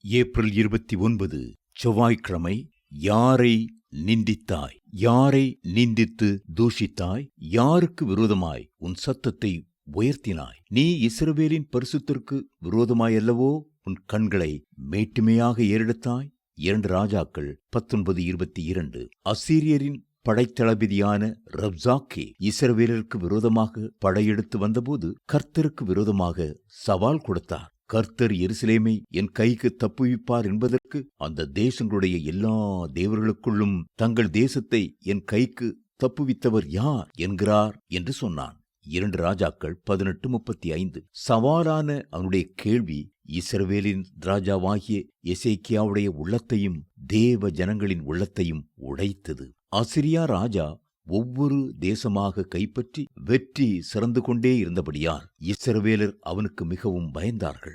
April 29 செவ்வாய்க்கிழமை. யாரை நிந்தித்தாய்? யாரை நிந்தித்து தூஷித்தாய்? யாருக்கு விரோதமாய் உன் சத்தத்தை உயர்த்தினாய்? நீ இஸ்ரவேலின் பரிசுத்தருக்கு விரோதமாயல்லவோ உன் கண்களை மேட்டுமையாக ஏறெடுத்தாய். 2 ராஜாக்கள் 19:22. அசீரியரின் படைத்தளபதியான ரப்சாக்கே இஸ்ரவேலருக்கு விரோதமாக படையெடுத்து வந்தபோது கர்த்தருக்கு விரோதமாக சவால் கொடுத்தார். கர்த்தர் எருசலேமை என் கைக்கு தப்புவிப்பார் என்பதற்கு அந்த தேசங்களுடைய எல்லா தேவர்களுக்குள்ளும் தங்கள் தேசத்தை என் கைக்கு தப்புவித்தவர் யார் என்கிறார் என்று சொன்னான். 2 ராஜாக்கள் 18:35. சவாலான அவனுடைய கேள்வி இஸ்ரவேலின் ராஜாவாகிய எசேக்கியாவுடைய உள்ளத்தையும் தேவ ஜனங்களின் உள்ளத்தையும் உடைத்தது. அசிரியா ராஜா ஒவ்வொரு தேசமாக கைப்பற்றி வெற்றி சிறந்து கொண்டே இருந்தபடியால் இஸ்ரவேலர் அவனுக்கு மிகவும் பயந்தார்கள்.